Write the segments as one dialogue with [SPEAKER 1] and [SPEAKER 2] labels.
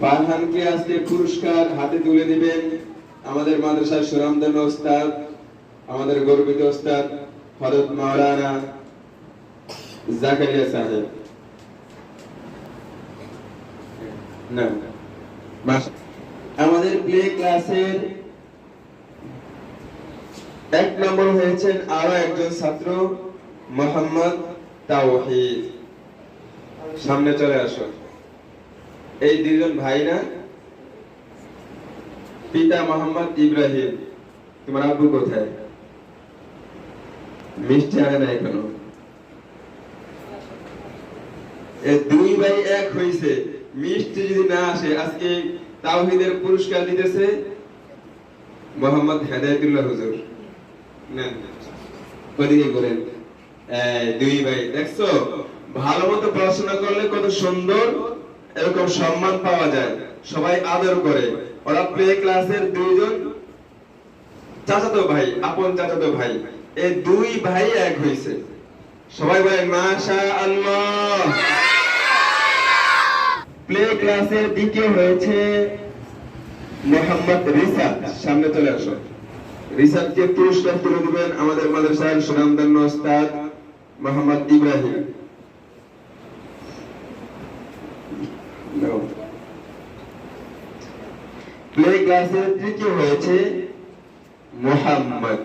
[SPEAKER 1] ফারহানকে আজকে পুরস্কার হাতে তুলে দিবেন আমাদের মাদ্রাসার সুনামধন্য ওস্তাদ, আমাদের গর্বিত ওস্তাদ হযরত মাওলানা জাকারিয়া সাহেব। না, আমাদের প্লে ক্লাসের 1 নম্বর হয়েছেন আরো একজন ছাত্র মোহাম্মদ তাওহীদ। সামনে চলে আসো। এই দুইজন ভাই না? পিতা মোহাম্মদ ইব্রাহিম। তোমার আব্বু কোথায়? মিষ্টি আনে না এখনো। এই দুই ভাই এক হইছে, মিষ্টি যদি না আসে আজকে তাওহীদের পুরস্কার দিতেছে মোহাম্মদ হেদায়েতুল্লাহ হুজুর। নেন ওদিকে করেন। দুই ভাই দেখছো, ভালো মতো পড়াশোনা করলে কত সুন্দর এরকম সম্মান পাওয়া যায়, সবাই আদর করে। ওরা প্লে ক্লাসের দুইজন চাচাতো ভাই, আপন চাচাতো ভাই। এই দুই ভাই এক হইছে। সবাই বলেন মাশাআল্লাহ। প্লে ক্লাসের দ্বিতীয় হয়েছে মোহাম্মদ রিসাত। সামনে চলে আসো। রিসাতকে পুরস্কার তুলে দিবেন আমাদের মাদ্রাসার সুনামধন্য ওস্তাদ মোহাম্মদ ইব্রাহিম। প্লে ক্লাসের তৃতীয় হয়েছে মোহাম্মদ।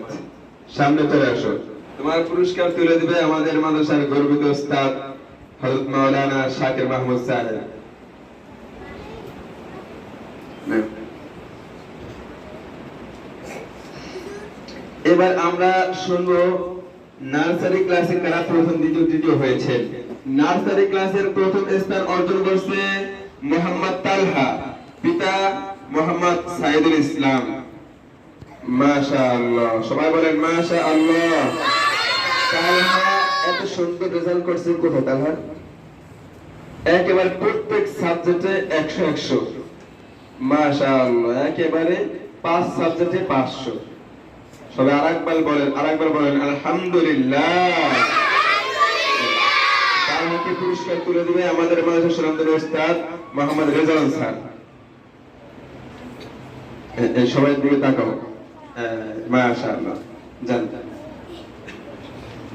[SPEAKER 1] সামনে চলে আসো। তোমার পুরস্কার তুলে দিবে আমাদের মাদ্রাসার গর্বিত ওস্তাদ হযরত মাওলানা শাকির মাহমুদ সাহেব। এবার আমরা শুনবো নার্সারি ক্লাসে কারা প্রথম, দ্বিতীয়, তৃতীয় হয়েছে। নার্সারি ক্লাসের প্রথম স্থান অর্জন করছে মোহাম্মদ তালহা, পিতা মোহাম্মদ সাইদুল ইসলাম। মাশাআল্লাহ, সবাই বলেন মাশাআল্লাহ। তালহা এত সুন্দর রেজাল্ট করছে কোথায়? তালহা একেবারে প্রত্যেক সাবজেক্টে 100 মাশাআল্লাহ, একেবারে 5 সাবজেক্টে 500। সবাই আরেকবার বলেন আলহামদুলিল্লাহ। তালহাকে পুরস্কার তুলে দিবে আমাদের মাদ্রাসার সুনামধন্য ওস্তাদ মোহাম্মদ রেজাউল স্যার। সবাই দিকে তাকাও। মাশাআল্লাহ। জান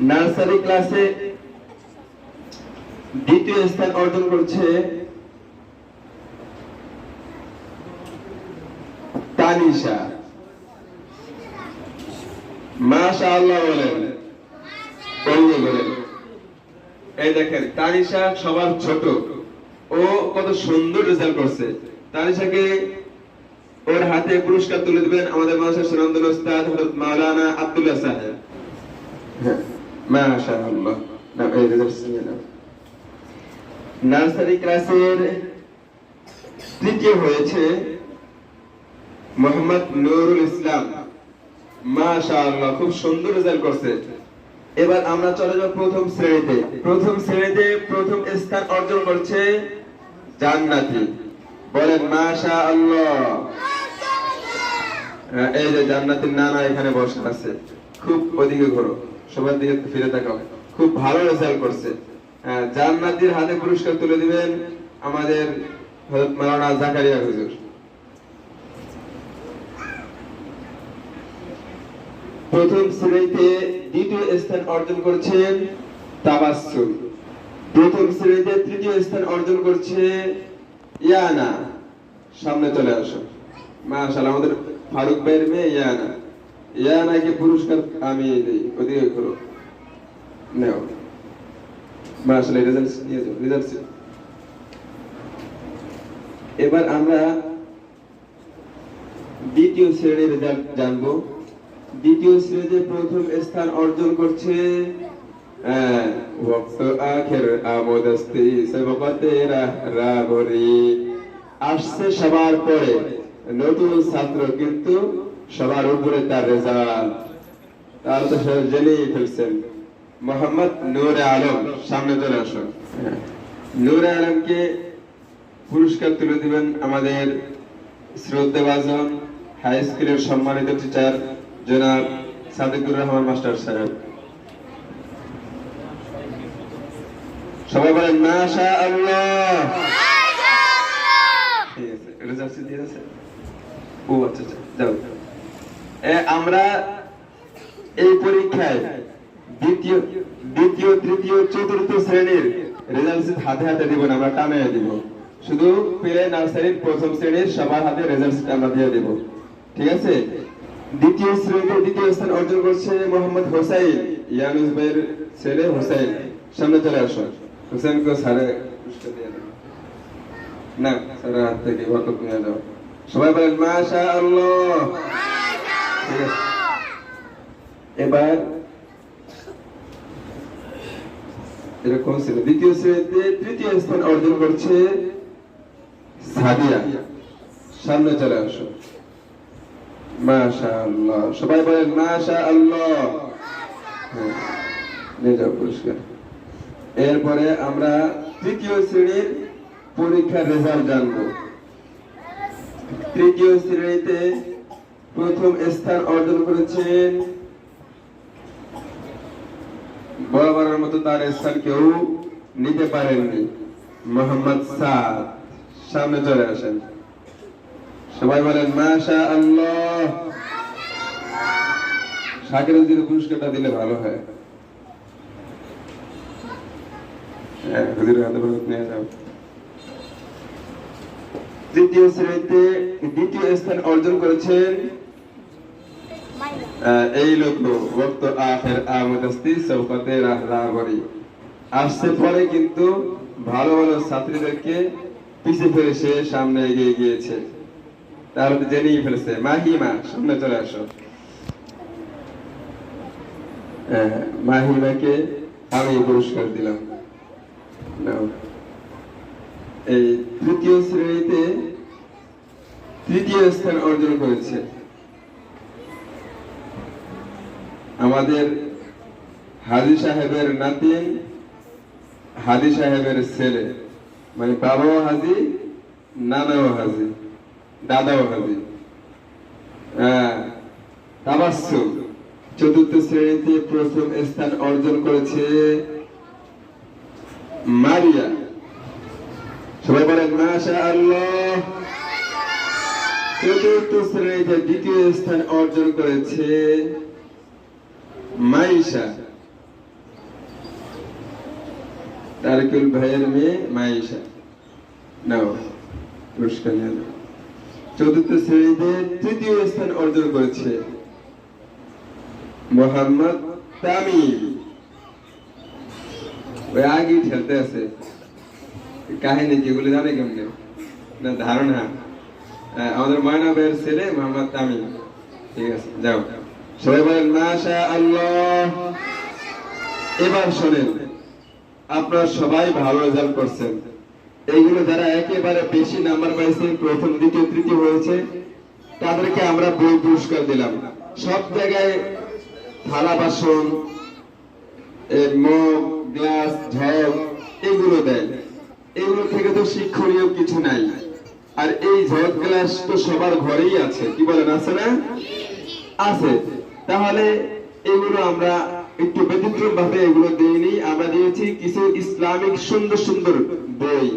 [SPEAKER 1] নার্সারি ক্লাসে দ্বিতীয় স্থান অর্জন করছে তানিশা। মাশাআল্লাহ বলেন। এই দেখেন তানিশা সবার ছোট, ও কত সুন্দর রেজাল্ট করছে। তানিশাকে ওর হাতে পুরস্কার তুলে দিবেন আমাদের মাদ্রাসার সুনামধন্য ওস্তাদ হযরত মাওলানা আব্দুল্লাহ সাহেব। মাশাআল্লাহ। নার্সারি ক্লাসের তৃতীয় হয়েছে মোহাম্মদ নুরুল ইসলাম। মাশাআল্লাহ, খুব সুন্দর রেজাল্ট করছে। এবার আমরা চলে যাব প্রথম শ্রেণীতে। প্রথম শ্রেণীতে প্রথম স্থান অর্জন করছে জান্নাতি। বলেন মাশাআল্লাহ। এই যে জান্নাতের নানা এখানে বসে আছে, খুব ওদিকে ঘোরো, সবার দিকে ফিরে তাকাও। খুব ভালো রেজাল্ট করছে। জান্নাতির হাতে পুরস্কার তুলে দিবেন আমাদের হযরত মাওলানা জাকারিয়া হুজুর। প্রথম শ্রেণীতে দ্বিতীয় স্থান অর্জন করছেন তাবাসসুম। প্রথম শ্রেণীতে তৃতীয় স্থান অর্জন করছে ইয়ানা। সামনে চলে আসো। মাশাআল্লাহ, আমাদের ফারুক ভাইয়ের মেয়ে ইয়ানা। ইয়ানাকে পুরস্কার আমি দেই, ওদিকে করো। নাও মাশাআল্লাহ, রেজাল্ট নিয়ে যাও, রেজাল্ট। এবার আমরা দ্বিতীয় শ্রেণীর রেজাল্ট জানবো। দ্বিতীয় শ্রেণীতে প্রথম স্থান অর্জন করছে ওয়াক্ত আখির আমোদস্তি সবকতে রাহবরি। আসছে সবার পরে, নতুন ছাত্র কিন্তু সবার উপরে তার রেজাল্ট। তার তো সবাই জেনেই ফেলছেন। মোহাম্মদ নূরে আলম। সামনে চলে আসুন। নূরে আলমকে পুরস্কার তুলে দিবেন আমাদের শ্রদ্ধাভাজন হাই স্কুলের সম্মানিত টিচার জনাব সাদিকুর রহমান মাস্টার সাহেব। সবাই বলেন মাশাআল্লাহ। রেজাল্ট দিয়ে আছে? ও আচ্ছা আচ্ছা, যাও। আমরা এই পরীক্ষায় দ্বিতীয় দ্বিতীয় তৃতীয় চতুর্থ শ্রেণীর রেজাল্ট হাতে হাতে দিব না, আমরা টানায় দিব। শুধু প্লে নার্সারির প্রথম শ্রেণীর সবার হাতে রেজাল্ট আমরা দিয়ে দেব, ঠিক আছে? দ্বিতীয় শ্রেণীতে দ্বিতীয় স্থান অর্জন করছে মোহাম্মদ হোসাইন, ইয়ানুস ভাইয়ের ছেলে হোসাইন। সামনে চলে আসো। হোসেনকে স্যারে পুরস্কার দিয়ে দেন। না, স্যারের হাত থেকে বরকত নিয়ে যাও। সবাই বলেন মাশাআল্লাহ। ঠিক আছে, এবার এরকম ছিল। দ্বিতীয় শ্রেণীতে তৃতীয় স্থান অর্জন করছে সাদিয়া। সামনে চলে আসো। মাশাআল্লাহ, সবাই বলেন মাশাআল্লাহ। নিয়ে যাও পুরস্কার। এরপরে আমরা তৃতীয় শ্রেণীর পরীক্ষার রেজাল্ট জানবো। তৃতীয় শ্রেণীতে প্রথম স্থান অর্জন করেছেন, বরাবরের মতো তার স্থান কেউ নিতে পারেননি, মোহাম্মদ সাদ। সামনে চলে আসেন। সবাই বলেন মাশাআল্লাহ। শাকিরের যদি পুরস্কারটা দিলে ভালো হয়। হুজুরের হাতে বরকত নিয়ে যাও। তৃতীয় শ্রেণীতে দ্বিতীয় স্থান অর্জন করেছেন এই লোক ওয়াক্ত আখির আমদস্তি সৌফতে রাহবরি। আসছে পরে কিন্তু ভালো ভালো ছাত্রীদেরকে পিছিয়ে ফেলে সে সামনে এগিয়ে গিয়েছে, তার জেনেই ফেলেছে। মাহিমা, সামনে চলে আসো। মাহিমাকে আমি পুরস্কার দিলাম। এই তৃতীয় শ্রেণীতে তৃতীয় স্থান অর্জন করেছে আমাদের হাজী সাহেবের নাতিন, হাজী সাহেবের ছেলে, মানে বাবাও হাজী, নানাও হাজী, দাদাও হাজী, তাবাসসুম। চতুর্থ শ্রেণীতে প্রথম স্থান অর্জন করেছে মারিয়া। সবাই বলেন মাশাআল্লাহ। চতুর্থ শ্রেণীতে দ্বিতীয় স্থান অর্জন করেছে মাইশা, তারিকুল ভাইয়ের মেয়ে মাইশা। নাও পুরস্কার নিয়ে নাও। চতুর্থ শ্রেণীতে তৃতীয় স্থান অর্জন করেছে মোহাম্মদ তামিম। ওই আগে খেলতে আছে, কাহিনী যেগুলো জানে কেমনে না ধারণা। আমাদের ময়না ভাইয়ের ছেলে মোহাম্মদ তামিম। ঠিক আছে, যাও। সবাই বলেন মাশাআল্লাহ। এবার শোনেন, আপনারা সবাই ভালো রেজাল্ট করছেন। এইগুলো যারা একেবারে বেশি নাম্বার পাইছে, প্রথম দ্বিতীয় তৃতীয় হয়েছে, তাদেরকে আমরা বই পুরস্কার দিলাম। সব জায়গায় থালা বাসন, মগ, গ্লাস, ঝগ এগুলো দেয়। এগুলো থেকে তো শিক্ষণীয় কিছু নাই। আর এই ঝগ গ্লাস তো সবার ঘরেই আছে, কি বলেন, আছে না? আছে। তাহলে এগুলো আমরা একটু ব্যতিক্রম ভাবে এগুলো দিইনি, আমরা দিয়েছি কিছু ইসলামিক সুন্দর সুন্দর বই।